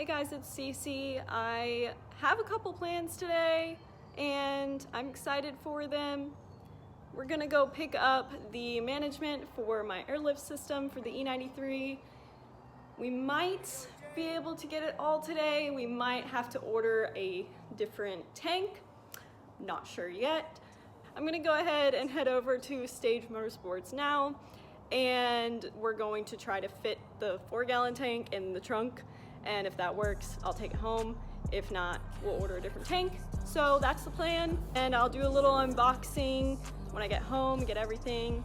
Hey guys, it's Cece. I have a couple plans today and I'm excited for them. We're gonna go pick up the management for my airlift system for the E93. We might be able to get it all today. We might have to order a different tank. Not sure yet. I'm gonna go ahead and head over to STAGE Motorsports now, and we're going to try to fit the 4-gallon tank in the trunk. And if that works, I'll take it home. If not, we'll order a different tank. So that's the plan. And I'll do a little unboxing when I get home, get everything.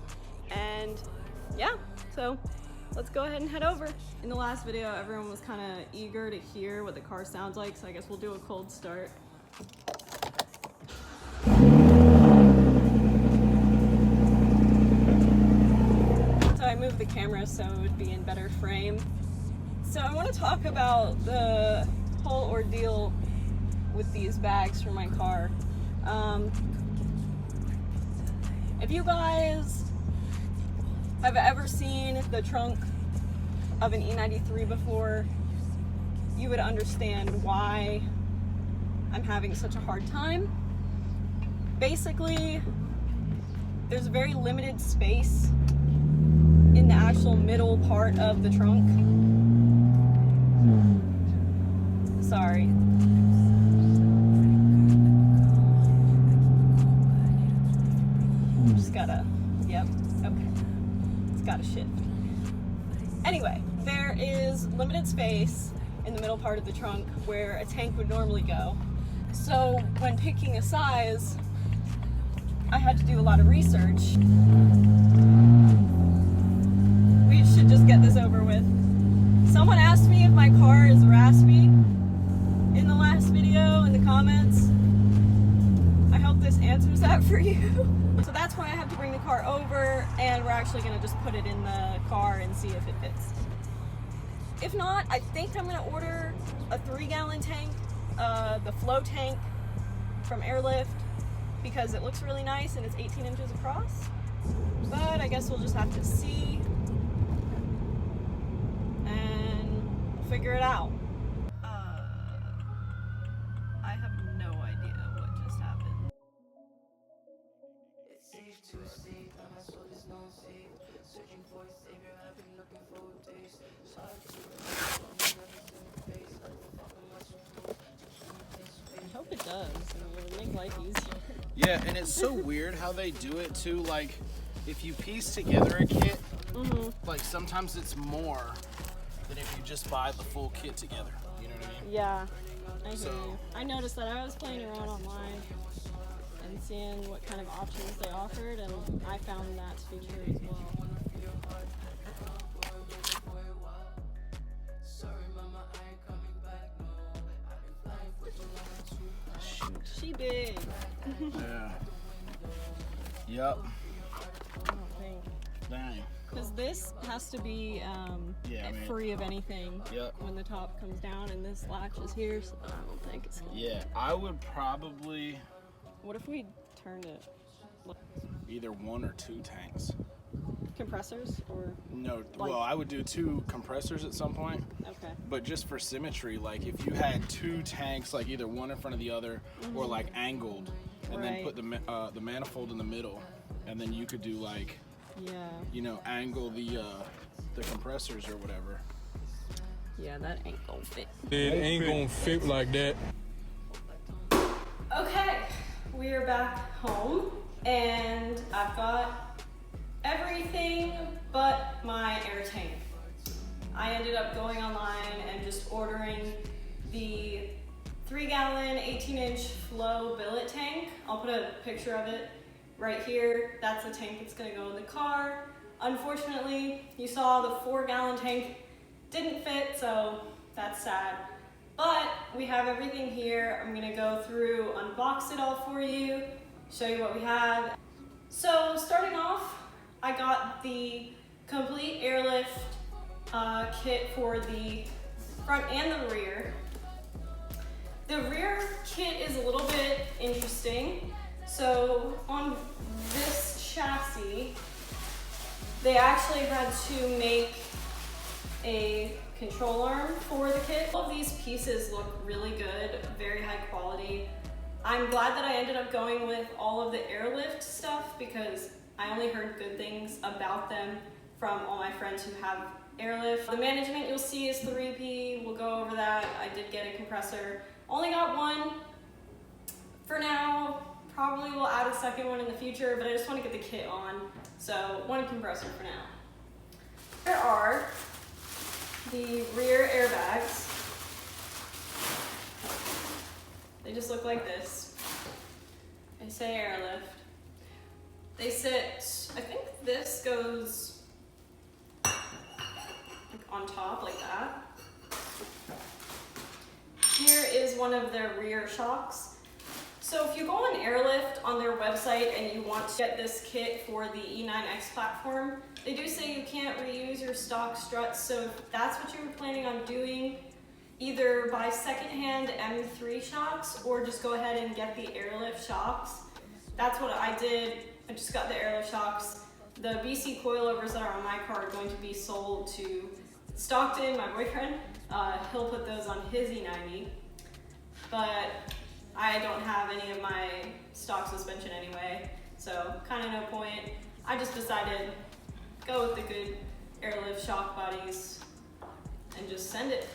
And yeah, so let's go ahead and head over. In the last video, everyone was kind of eager to hear what the car sounds like. So I guess we'll do a cold start. So I moved the camera so it would be in better frame. So I want to talk about the whole ordeal with these bags for my car. If you guys have ever seen the trunk of an E93 before, you would understand why I'm having such a hard time. Basically, there's very limited space in the actual middle part of the trunk. Sorry. Just gotta, yep, okay. It's gotta shift. Anyway, there is limited space in the middle part of the trunk where a tank would normally go. So when picking a size, I had to do a lot of research. We should just get this over with. Someone asked me if my car is raspy in the last video in the comments. I hope this answers that for you. So that's why I have to bring the car over, and we're actually gonna just put it in the car and see if it fits. If not, I think I'm gonna order a 3-gallon tank, the flow tank from Airlift, because it looks really nice and it's 18 inches across. But I guess we'll just have to see and figure it out. I have no idea what just happened. It's safe to say that my soul is not safe. Searching for a savior, I've been looking for days. I hope it does. It would make life easier. Yeah, and it's so weird how they do it too. Like, if you piece together a kit, like sometimes it's more than if you just buy the full kit together. You know what I mean? Yeah, I hear you. I noticed that. I was playing around online and seeing what kind of options they offered, and I found that to be true as well. She big. Yeah. Yep. I don't think. Dang. Because this has to be free of anything when the top comes down, and this latch is here, so I don't think it's gonna Yeah, I would probably... What if we turned it? Either 1 or 2 tanks. Compressors, or? No, like, well, I would do 2 compressors at some point. Okay. But just for symmetry, like if you had 2 tanks, like either one in front of the other, or like angled, and then put the manifold in the middle, and then you could do like, you know, angle the compressors or whatever. Yeah, that ain't gonna fit. It ain't gonna fit like that. Okay, we are back home, and I've got everything but my air tank. I ended up going online and just ordering the 3-gallon 18-inch flow billet tank. I'll put a picture of it right here. That's the tank that's gonna go in the car. Unfortunately, you saw the 4-gallon tank didn't fit, so that's sad. But we have everything here. I'm gonna go through, unbox it all for you, show you what we have. So starting off, I got the complete Airlift kit for the front and the rear. The rear kit is a little bit interesting. So on this chassis, they actually had to make a control arm for the kit. All of these pieces look really good, very high quality. I'm glad that I ended up going with all of the Airlift stuff because I only heard good things about them from all my friends who have Airlift. The management you'll see is 3P, we'll go over that. I did get a compressor. Only got one for now. Probably will add a second one in the future, but I just want to get the kit on. So one compressor for now. There are the rear airbags. They just look like this. They say Airlift. They sit, I think this goes like on top like that. Here is one of their rear shocks. So if you go on Airlift on their website and you want to get this kit for the E9X platform, they do say you can't reuse your stock struts. So if that's what you were planning on doing, either buy secondhand M3 shocks or just go ahead and get the Airlift shocks. That's what I did. I just got the Airlift shocks. The BC coilovers that are on my car are going to be sold to Stockton, my boyfriend. He'll put those on his E90. But I don't have any of my stock suspension anyway, so kind of no point. I just decided go with the good Airlift shock bodies and just send it.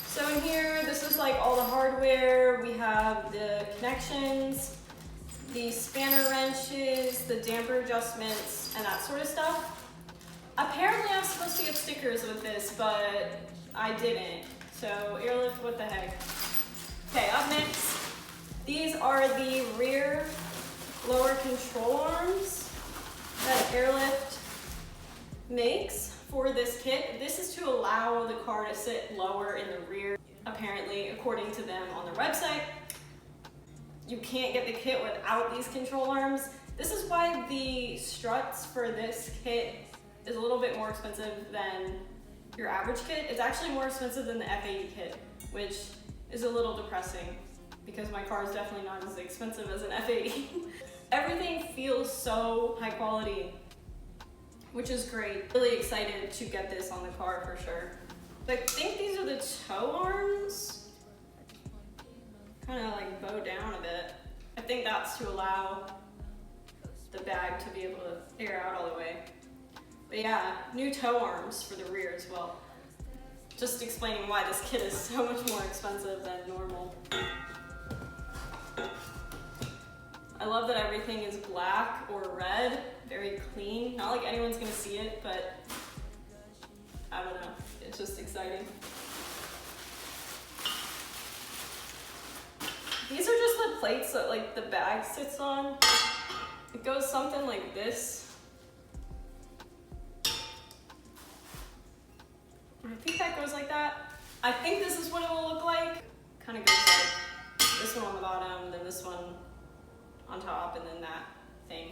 So in here, this is like all the hardware. We have the connections, the spanner wrenches, the damper adjustments, and that sort of stuff. Apparently I'm supposed to get stickers with this, but I didn't. So Airlift, what the heck? Okay, up next, these are the rear lower control arms that Airlift makes for this kit. This is to allow the car to sit lower in the rear, apparently, according to them on their website. You can't get the kit without these control arms. This is why the struts for this kit is a little bit more expensive than your average kit. It's actually more expensive than the F80 kit, which is a little depressing because my car is definitely not as expensive as an F80. Everything feels so high quality, which is great. Really excited to get this on the car for sure. I think these are the toe arms. Kind of like bow down a bit. I think that's to allow the bag to be able to air out all the way. But yeah, new toe arms for the rear as well. Just explaining why this kit is so much more expensive than normal. I love that everything is black or red, very clean. Not like anyone's gonna see it, but I don't know, it's just exciting. These are just the plates that like the bag sits on. It goes something like this. I think that goes like that. I think this is what it will look like. Kind of goes like this one on the bottom, then this one on top, and then that thing.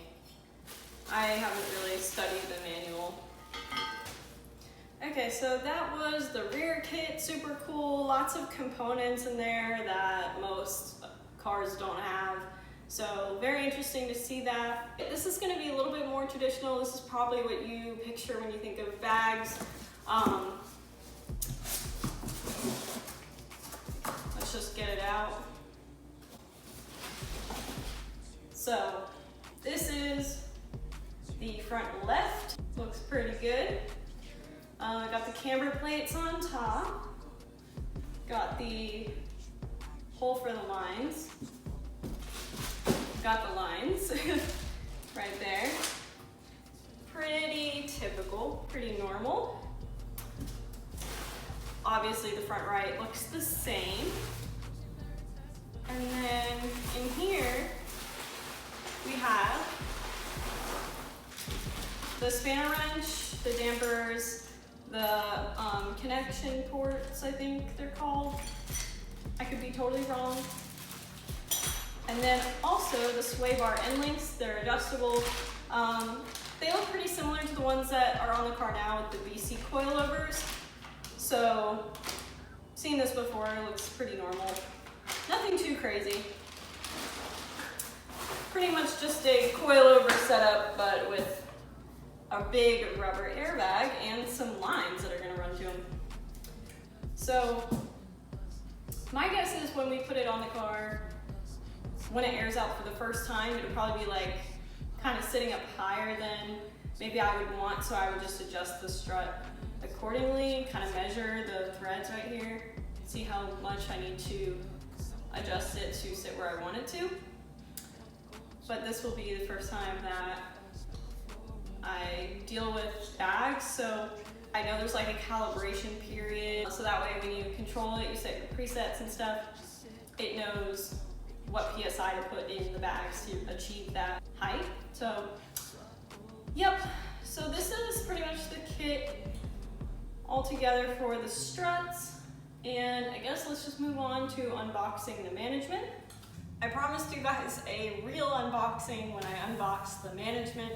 I haven't really studied the manual. Okay, so that was the rear kit, super cool. Lots of components in there that most cars don't have. So very interesting to see that. This is gonna be a little bit more traditional. This is probably what you picture when you think of bags. Let's just get it out. So this is the front left. Looks pretty good. Got the camber plates on top. Got the hole for the lines. Got the lines right there. Pretty typical, pretty normal. Obviously the front right looks the same. And then in here, we have the spanner wrench, the dampers, the connection ports, I think they're called. I could be totally wrong. And then also the sway bar end links, they're adjustable. They look pretty similar to the ones that are on the car now with the BC coilovers. So, seen this before, it looks pretty normal. Nothing too crazy. Pretty much just a coilover setup, but with a big rubber airbag and some lines that are gonna run to them. So my guess is when we put it on the car, when it airs out for the first time, it'll probably be like kind of sitting up higher than maybe I would want, so I would just adjust the strut accordingly, kind of measure the threads right here, see how much I need to adjust it to sit where I want it to. But this will be the first time that I deal with bags, so I know there's like a calibration period, so that way when you control it, you set your presets and stuff, it knows what PSI to put in the bags to achieve that height. So, yep, so this is pretty much the kit all together for the struts, and I guess let's just move on to unboxing the management. I promised you guys a real unboxing when I unboxed the management,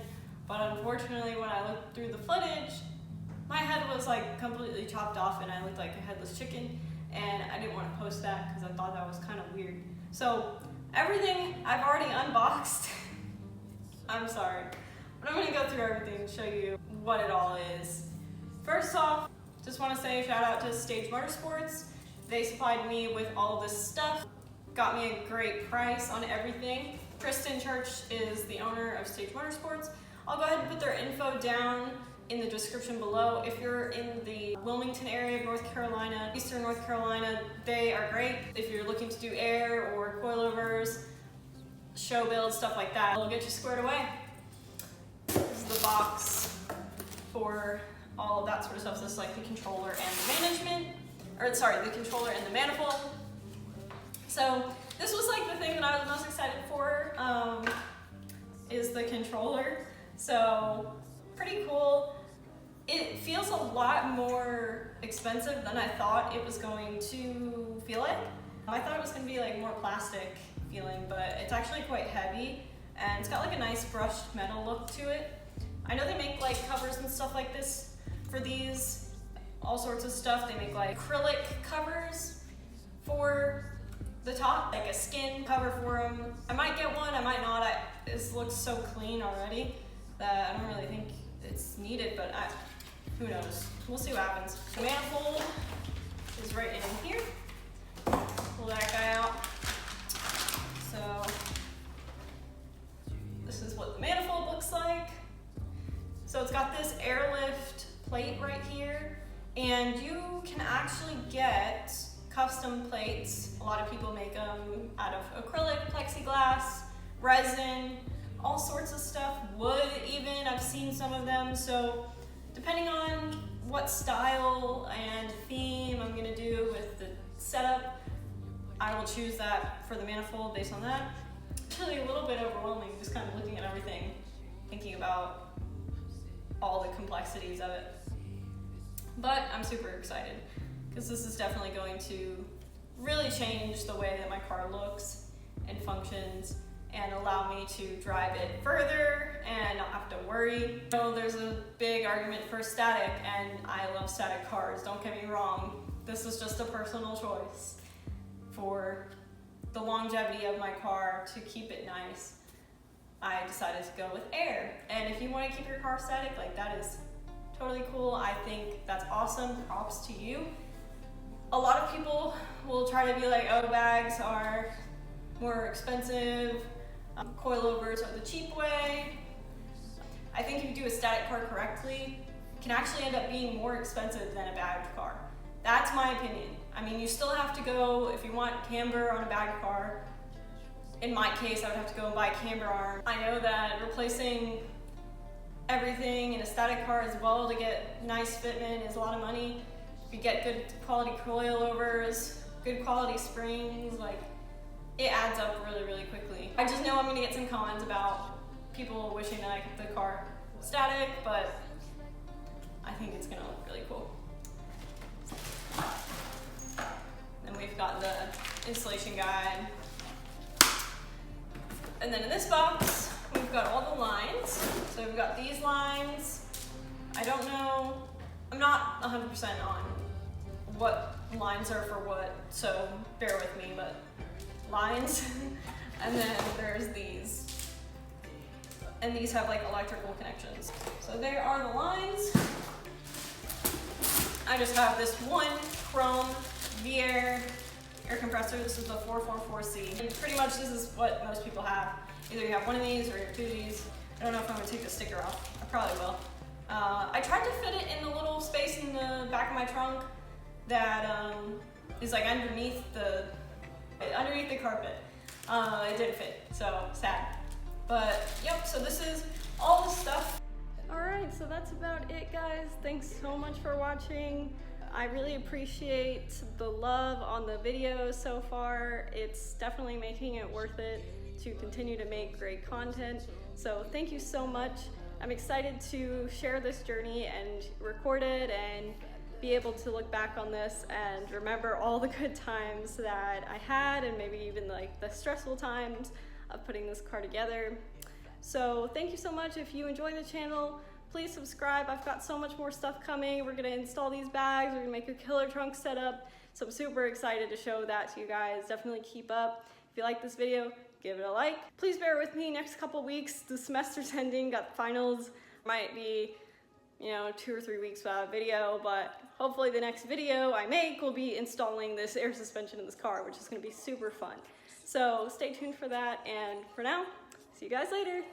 but unfortunately when I looked through the footage, my head was like completely chopped off and I looked like a headless chicken, and I didn't want to post that because I thought that was kind of weird. So everything I've already unboxed. I'm sorry, but I'm going to go through everything and show you what it all is. First off, just want to say shout out to STAGE Motorsports. They supplied me with all of this stuff, got me a great price on everything. Tristan Church is the owner of STAGE Motorsports. I'll go ahead and put their info down in the description below. If you're in the Wilmington area of North Carolina, Eastern North Carolina, they are great. If you're looking to do air or coilovers, show builds, stuff like that, they'll get you squared away. This is the box for all of that sort of stuff. So this is like the controller and the management, or sorry, the controller and the manifold. So this was like the thing that I was most excited for, is the controller. So pretty cool. It feels a lot more expensive than I thought it was going to feel like. I thought it was going to be like more plastic feeling, but it's actually quite heavy and it's got like a nice brushed metal look to it. I know they make like covers and stuff like this for these, all sorts of stuff. They make like acrylic covers for the top, like a skin cover for them. I might get one, I might not. This looks so clean already that I don't really think it's needed, but who knows? We'll see what happens. The manifold is right in here. Pull that guy out. So this is what the manifold looks like. So it's got this Airlift plate right here, and you can actually get custom plates. A lot of people make them out of acrylic, plexiglass, resin, all sorts of stuff, wood even, I've seen some of them. So depending on what style and theme I'm gonna do with the setup, I will choose that for the manifold based on that. It's really a little bit overwhelming just kind of looking at everything, thinking about all the complexities of it. But I'm super excited because this is definitely going to really change the way that my car looks and functions and allow me to drive it further and not have to worry. I know there's a big argument for static, and I love static cars, don't get me wrong. This is just a personal choice for the longevity of my car to keep it nice. I decided to go with air, and if you want to keep your car static, like that is totally cool. I think that's awesome, props to you. A lot of people will try to be like, oh, bags are more expensive, coilovers are the cheap way. I think if you do a static car correctly, it can actually end up being more expensive than a bagged car. That's my opinion. I mean, you still have to go, if you want camber on a bagged car, in my case, I would have to go and buy a camber arm. I know that replacing everything in a static car as well to get nice fitment is a lot of money. If you get good quality coilovers, good quality springs, like it adds up really, really quickly. I just know I'm gonna get some comments about people wishing that I kept the car static, but I think it's gonna look really cool. Then we've got the installation guide. And then in this box, we've got all the lines. So we've got these lines. I don't know, I'm not 100% on what lines are for what, so bear with me, but lines. And then there's these. And these have like electrical connections. So there are the lines. I just have this one chrome VIAIR air compressor. This is the 444C. And pretty much this is what most people have. Either you have one of these or two of these. I don't know if I'm gonna take the sticker off. I probably will. I tried to fit it in the little space in the back of my trunk that is like underneath the carpet. It didn't fit, so sad. But yep, so this is all the stuff. All right, so that's about it, guys. Thanks so much for watching. I really appreciate the love on the video so far. It's definitely making it worth it to continue to make great content. So thank you so much. I'm excited to share this journey and record it and be able to look back on this and remember all the good times that I had, and maybe even like the stressful times of putting this car together. So thank you so much. If you enjoy the channel, please subscribe. I've got so much more stuff coming. We're gonna install these bags. We're gonna make a killer trunk setup. So I'm super excited to show that to you guys. Definitely keep up. If you like this video, give it a like. Please bear with me next couple weeks. The semester's ending, got finals. Might be, you know, 2 or 3 weeks without a video, but hopefully the next video I make will be installing this air suspension in this car, which is gonna be super fun. So stay tuned for that, and for now, see you guys later.